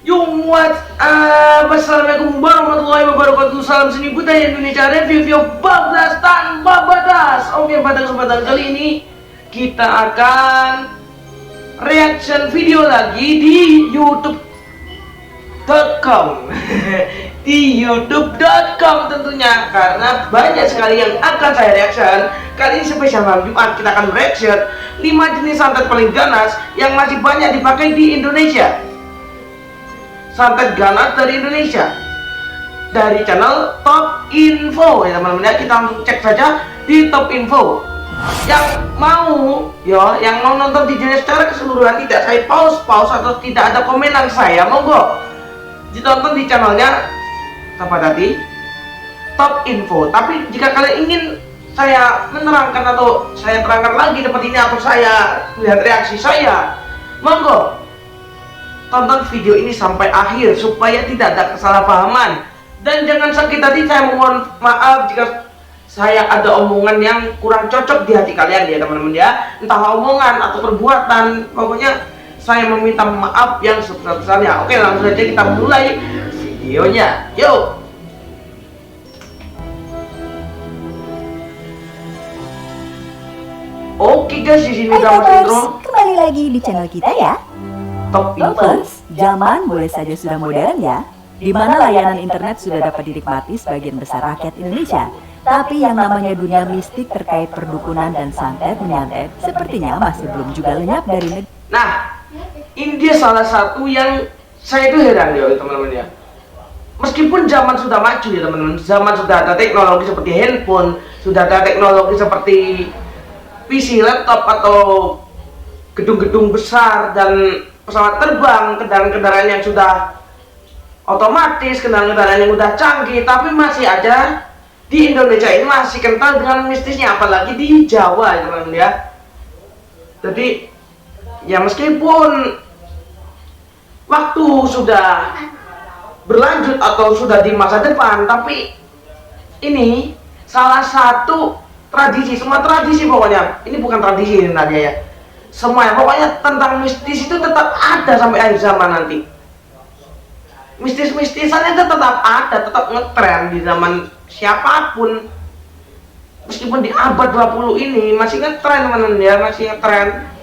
What's up? Assalamualaikum warahmatullahi wabarakatuh. Salam seni budaya Indonesia, review bablas tanpa batas. Oke, pada kesempatan kali ini kita akan reaction video lagi di youtube.com di youtube.com tentunya, karena banyak sekali yang akan saya reaction. Kali ini spesial malam Jumat, kita akan reaction 5 jenis santet paling ganas yang masih banyak dipakai di Indonesia. Santet ganas dari Indonesia dari channel Top Info ya teman-teman ya. Kita langsung cek saja di Top Info. Yang mau nonton videonya secara keseluruhan, tidak saya pause atau tidak ada komenan saya, monggo ditonton di channelnya apa tadi, Top Info. Tapi jika kalian ingin saya menerangkan atau saya terangkan lagi seperti ini, atau saya lihat reaksi saya, monggo tonton video ini sampai akhir supaya tidak ada kesalahpahaman. Dan jangan sakit hati, saya mohon maaf jika saya ada omongan yang kurang cocok di hati kalian ya teman-teman ya, entah omongan atau perbuatan, pokoknya saya meminta maaf yang sebesar-besarnya. Oke, langsung saja kita mulai videonya, yuk. Oke guys, di sini Hai intro. Lovers, kembali lagi di channel kita ya. Top Info. Lovers, zaman boleh saja sudah modern ya, di mana layanan internet sudah dapat dinikmati sebagian besar rakyat Indonesia. Tapi yang namanya dunia mistik terkait perdukunan dan santet menyantet sepertinya masih belum juga lenyap dari negeri. Nah, ini dia salah satu yang saya itu heran ya teman-teman ya. Meskipun zaman sudah maju ya teman-teman, zaman sudah ada teknologi seperti handphone, sudah ada teknologi seperti PC, laptop, atau gedung-gedung besar dan pesawat terbang, kendaraan-kendaraan yang sudah otomatis, kendaraan-kendaraan yang udah canggih, tapi masih ada di Indonesia ini masih kental dengan mistisnya, apalagi di Jawa ya teman-teman ya. Jadi ya meskipun waktu sudah berlanjut atau sudah di masa depan, tapi ini salah satu tradisi, semua tradisi pokoknya, ini bukan tradisi ini Nadia ya, semuanya pokoknya tentang mistis itu tetap ada sampai akhir zaman nanti. Mistis-mistisannya itu tetap ada, tetap ngetren di zaman siapapun. Meskipun di abad 20 ini masih ngetren teman-teman ya, masih ngetren.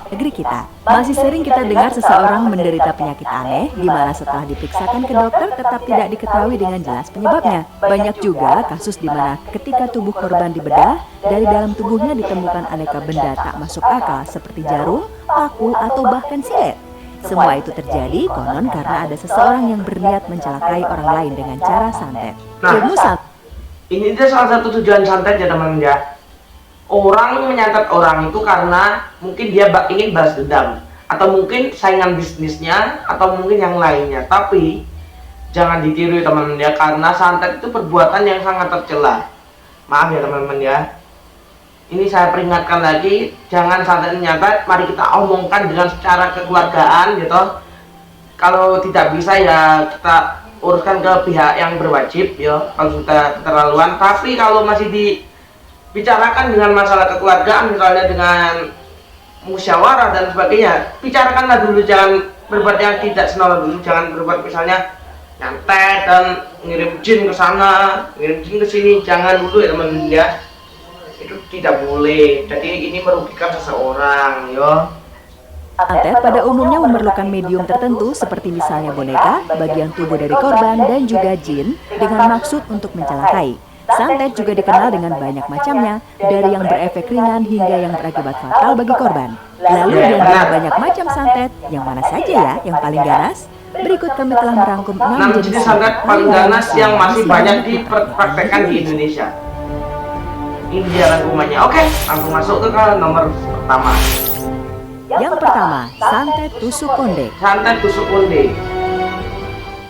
Negeri kita, masih sering kita dengar seseorang menderita penyakit aneh, di mana setelah diperiksakan ke dokter tetap tidak diketahui dengan jelas penyebabnya. Banyak juga kasus di mana ketika tubuh korban dibedah, dari dalam tubuhnya ditemukan aneka benda tak masuk akal seperti jarum, paku, atau bahkan silet. Semua itu terjadi konon karena ada seseorang yang berniat mencelakai orang lain dengan cara santet. Ilmu santet. Ini dia salah satu tujuan santet ya teman-teman ya. Orang menyantet orang itu karena mungkin dia ingin balas dendam, atau mungkin saingan bisnisnya, atau mungkin yang lainnya. Tapi jangan ditiru ya teman-teman ya, karena santet itu perbuatan yang sangat tercela. Maaf ya teman-teman ya. Ini saya peringatkan lagi, jangan santet menyantet. Mari kita omongkan dengan secara kekeluargaan gitu. Kalau tidak bisa ya kita uruskan ke pihak yang berwajib ya, kalau sudah keterlaluan. Tapi kalau masih dibicarakan dengan masalah kekeluargaan, misalnya dengan musyawarah dan sebagainya, bicarakanlah dulu, jangan berbuat yang tidak senonoh dulu. Jangan berbuat misalnya nyantet dan ngirim jin ke sana, ngirim jin ke sini, jangan dulu ya teman-teman ya. Itu tidak boleh, jadi ini merugikan seseorang ya. Santet pada umumnya memerlukan medium tertentu seperti misalnya boneka, bagian tubuh dari korban, dan juga jin dengan maksud untuk mencelakai. Santet juga dikenal dengan banyak macamnya, dari yang berefek ringan hingga yang berakibat fatal bagi korban. Lalu di antara banyak macam santet, yang mana saja ya yang paling ganas? Berikut kami telah merangkum 6 jenis santet paling ganas yang masih banyak dipraktekkan di Indonesia. Ini dia rangkumannya. Oke, langsung masuk ke nomor pertama. Yang pertama, santet tusuk konde. Santet tusuk konde.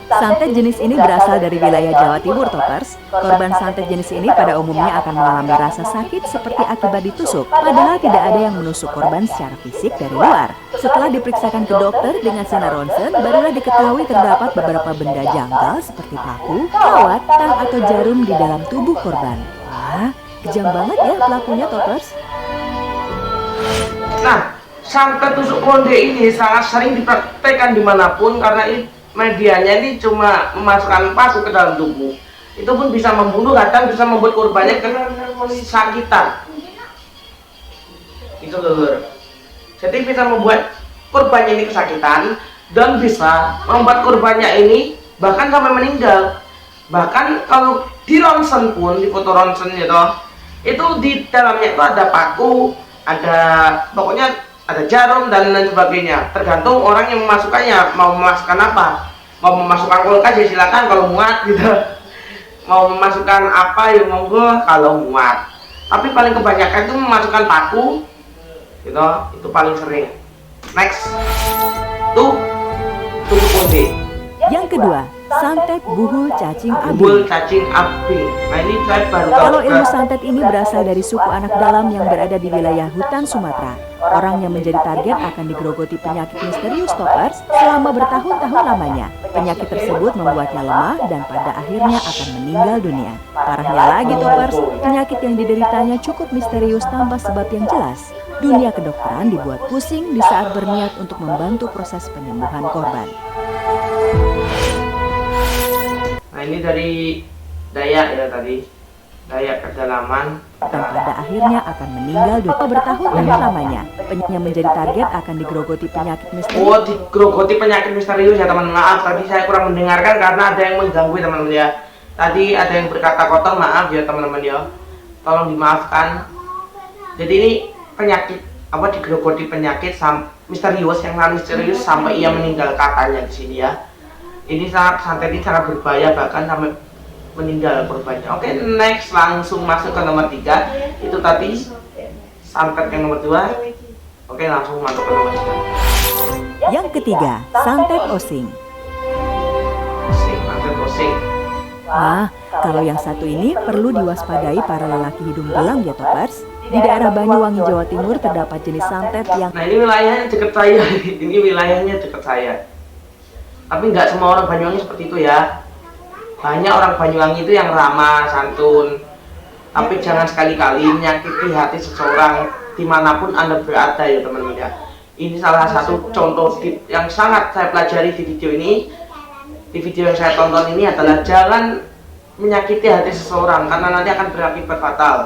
Santet jenis ini berasal dari wilayah Jawa Timur, Toppers. Korban santet jenis ini pada umumnya akan mengalami rasa sakit seperti akibat ditusuk, padahal tidak ada yang menusuk korban secara fisik dari luar. Setelah diperiksakan ke dokter dengan sinar ronsen, barulah diketahui terdapat beberapa benda janggal seperti paku, kawat, tang, atau jarum di dalam tubuh korban. Wah, kejam banget ya pelakunya, Toppers. Nah, santet tusuk konde ini sangat sering dipraktekkan dimanapun karena ini medianya ini cuma memasukkan paku ke dalam tubuh. Itu pun bisa membunuh, kadang bisa membuat korbannya kesakitan. Itu lur. Jadi bisa membuat korbannya ini kesakitan dan bisa membuat korbannya ini bahkan sampai meninggal. Bahkan kalau di ronsen pun, di foto ronsen itu di dalamnya itu ada paku, ada pokoknya ada jarum dan lain sebagainya. Tergantung orang yang memasukkannya, mau memasukkan apa. Mau memasukkan kulkas ya silakan kalau muat gitu. Mau memasukkan apa ya monggo kalau muat. Tapi paling kebanyakan itu memasukkan paku gitu, itu paling sering. Next. Tuh konde. Yang kedua, santet buhul cacing Buhul abing. cacing abing. Nah ini saya baru tahu. Kalau ilmu santet ini berasal dari suku anak dalam yang berada di wilayah hutan Sumatera. Orang yang menjadi target akan digerogoti penyakit misterius toppers selama bertahun-tahun lamanya. Penyakit tersebut membuatnya lemah dan pada akhirnya akan meninggal dunia. Parahnya lagi toppers, penyakit yang dideritanya cukup misterius tanpa sebab yang jelas. Dunia kedokteran dibuat pusing di saat berniat untuk membantu proses penyembuhan korban. Nah ini dari Dayak ya tadi, Dayak kedalaman. Dan pada akhirnya akan meninggal dunia bertahun-tahun lamanya. Yang menjadi target akan digerogoti penyakit misterius. Oh digerogoti penyakit misterius ya teman. Maaf tadi saya kurang mendengarkan karena ada yang mengganggu ya teman-teman ya. Tadi ada yang berkata kotor, maaf ya teman-teman ya. Tolong dimaafkan. Jadi ini penyakit apa digerogoti penyakit misterius yang sangat misterius sampai ia meninggal katanya di sini ya. Ini santet ini sangat berbahaya bahkan sampai meninggal korbannya. Oke, next langsung masuk ke nomor 3. Itu tadi santet yang nomor 2. Oke, langsung masuk ke nomor 3. Yang ketiga, santet osing. Santet osing. Nah, kalau yang satu ini perlu diwaspadai para lelaki hidung belang ya toppers. Di daerah Banyuwangi, Jawa Timur terdapat jenis santet yang Nah, ini wilayahnya dekat saya. Ini wilayahnya dekat saya. Tapi nggak semua orang Banyuwangi seperti itu ya. Banyak orang Banyuwangi itu yang ramah, santun. Tapi jangan sekali-kali menyakiti hati seseorang dimanapun Anda berada ya teman-teman ya. Ini salah satu contoh tip yang sangat saya pelajari di video ini. Di video yang saya tonton ini adalah jangan menyakiti hati seseorang karena nanti akan berakibat fatal.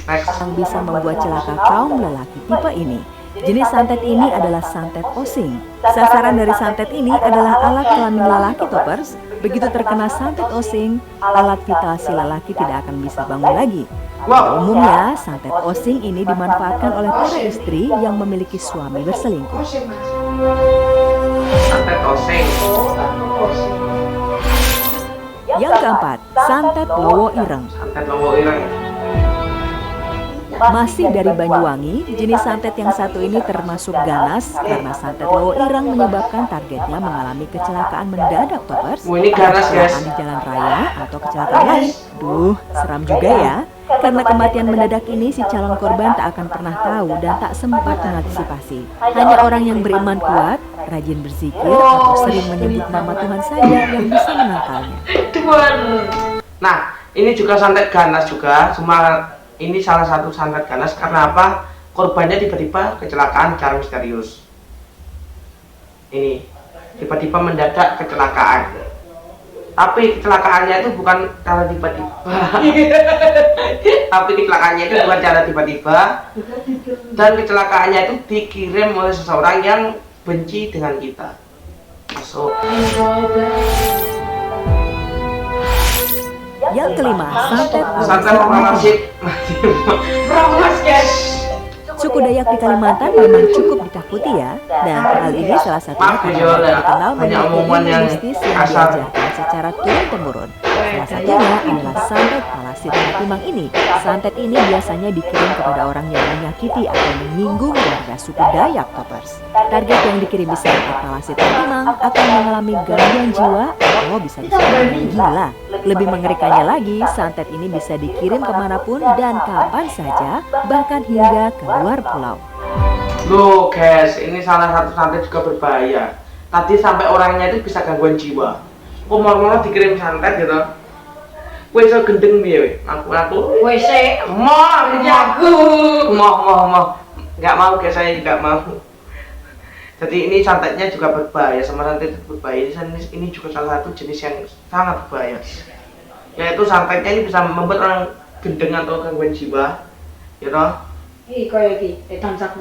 Next. yang bisa membuat celaka kaum lelaki tipe ini. Jenis santet ini adalah santet osing. Sasaran dari santet ini adalah alat kelamin lelaki toppers. Begitu terkena santet osing, alat vital si lelaki tidak akan bisa bangun lagi. Wow. Umumnya, santet osing ini dimanfaatkan oleh para istri yang memiliki suami berselingkuh. Santet osing. Yang keempat, santet lowo ireng. Santet lowo ireng. Masih dari Banyuwangi, jenis santet yang satu ini termasuk ganas karena santet lowo ireng menyebabkan targetnya mengalami kecelakaan mendadak toppers. Ini ganas guys. Kecelakaan di jalan raya atau kecelakaan lain. Duh, seram juga ya. Karena kematian mendadak ini si calon korban tak akan pernah tahu dan tak sempat mengantisipasi. Hanya orang yang beriman kuat, rajin berzikir atau sering menyebut nama Tuhan saja yang bisa menangkalnya. Tuhan. Nah, ini juga santet ganas juga. Ini salah satu santet ganas karena apa? Korbannya tiba-tiba kecelakaan secara misterius. Ini tiba-tiba mendadak kecelakaan. Tapi kecelakaannya itu bukan cara tiba-tiba. Tapi kecelakaannya itu bukan cara tiba-tiba. Dan kecelakaannya itu dikirim oleh seseorang yang benci dengan kita. Masuk. Yang kelima, santet Santet nasib. Rawas guys. Suku Dayak di Kalimantan memang cukup ditakuti ya. Dan hal ini salah satunya karena mereka dikenal memiliki ilmu mistis yang diajarkan secara turun-temurun. Salah satunya adalah santet palasit Timang ini. Santet ini biasanya dikirim kepada orang yang menyakiti atau menyinggung warga suku Dayak toppers. Target yang dikirim di santet palasit Timang akan mengalami gangguan jiwa atau bisa disebut gila. Lebih mengerikannya lagi, santet ini bisa dikirim kemanapun dan kapan saja, bahkan hingga ke luar pulau. Loh guys, ini salah satu santet juga berbahaya. Tadi sampai orangnya itu bisa gangguan jiwa. Mau dikirim santet gitu. Kowe iso gendeng piye? Aku. Wis Moh. nggak mau guys, saya nggak mau. Jadi ini santetnya juga berbahaya, sama santet berbahaya. Ini juga salah satu jenis yang sangat berbahaya, yaitu santetnya ini bisa membuat orang gendeng atau gangguan jiwa, you know?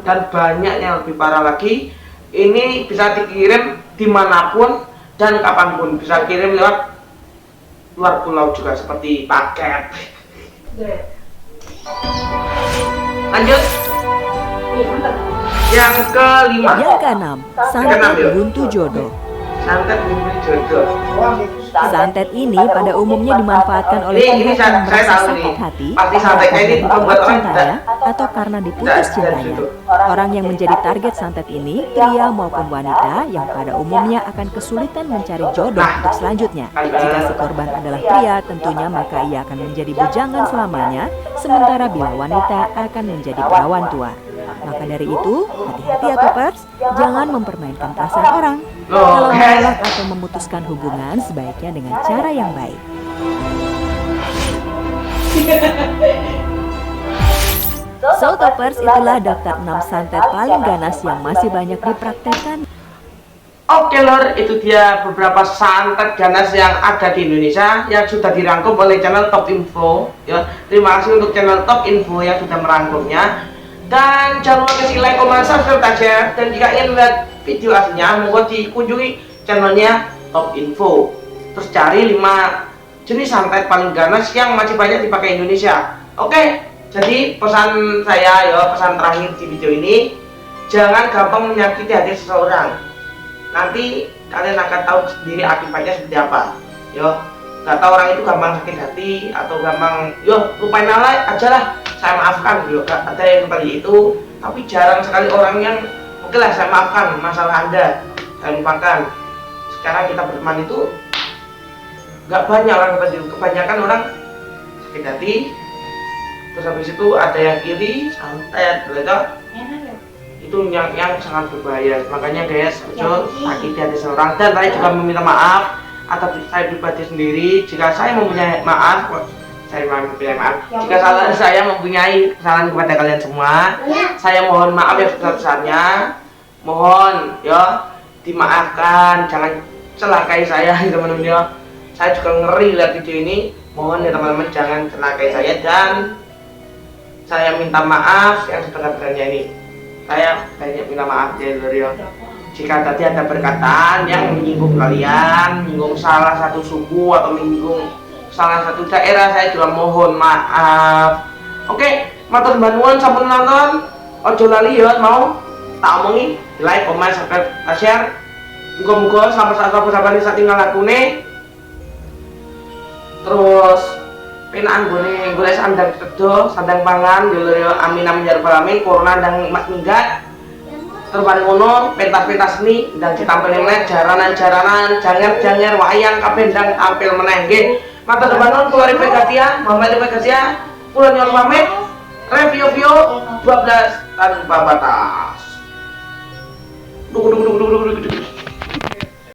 Dan banyak yang lebih parah lagi, ini bisa dikirim dimanapun dan kapanpun, bisa kirim lewat luar pulau juga seperti paket. Lanjut. Yang kelima. Yang keenam, santet buntu jodoh. Santet buntu jodoh. Santet ini pada umumnya dimanfaatkan oleh Ini pihak saya yang merasa tahu sakit nih. hati Pasti santetnya ini karena membuat orang cintanya atau karena diputus cintanya. Orang yang menjadi target santet ini pria maupun wanita yang pada umumnya akan kesulitan mencari jodoh untuk selanjutnya. Jika si korban adalah pria, tentunya maka ia akan menjadi bujangan selamanya, sementara bila wanita akan menjadi perawan tua. Maka dari itu, hati-hati ya Topers, jangan mempermainkan perasaan orang. Kalau menolak atau memutuskan hubungan, sebaiknya dengan cara yang baik. So Topers, itulah daftar 6 santet paling ganas yang masih banyak dipraktekkan. Oke lor, itu dia beberapa santet ganas yang ada di Indonesia yang sudah dirangkum oleh channel Top Info. Ya, terima kasih untuk channel Top Info yang sudah merangkumnya. Dan jangan lupa kasih like, comment, subscribe aja. Dan jika ingin lihat video aslinya, mohon dikunjungi channelnya Top Info. Terus cari 5 jenis santet paling ganas yang masih banyak dipakai Indonesia. Oke, jadi pesan saya ya, pesan terakhir di video ini, jangan gampang menyakiti hati seseorang. Nanti kalian akan tahu sendiri akibatnya seperti apa. Yo, nggak tahu orang itu gampang sakit hati atau gampang, yo lupain aja lah. Saya maafkan, yo ada yang seperti itu, tapi jarang sekali orang yang oke lah saya maafkan masalah Anda, saya lupakan. Sekarang kita berteman itu nggak banyak orang seperti itu, kebanyakan orang sakit hati, terus habis itu ada yang iri, santet, itu yang sangat berbahaya. Makanya guys, ojo sakiti hati seseorang. Dan saya juga meminta maaf atas saya pribadi sendiri jika saya mempunyai jika saya mempunyai kesalahan kepada kalian semua. Saya mohon maaf yang sebesar-besarnya. Mohon ya dimaafkan, jangan celakai saya teman-teman ya. Saya juga ngeri lihat video ini. Mohon ya teman-teman jangan celakai saya, dan saya minta maaf yang sebenar-benarnya ini. Saya banyak minta maaf ya jika tadi ada perkataan yang menyinggung kalian, menyinggung salah satu suku atau menyinggung salah satu daerah, saya juga mohon maaf. Oke, matur nuwun sampun nonton. Ojo lali ya mau tak omongi, like, comment, subscribe, share. Muga-muga sampai saat saat tinggal lakune. Terus penaan golek sandang kedo, sandang pangan yo amin amin ya rabbal alamin. Corona ndang minggat. Terus ngono pentas-pentas seni ndang ditampil meneh, jaranan-jaranan, janger-janger wayang kabeh ndang tampil meneh nggih. Matur nuwun kula Rifai Gatia, Muhammad Rifai Gatia. Kula nyuwun pamit. Review 12 tanpa batas. Duk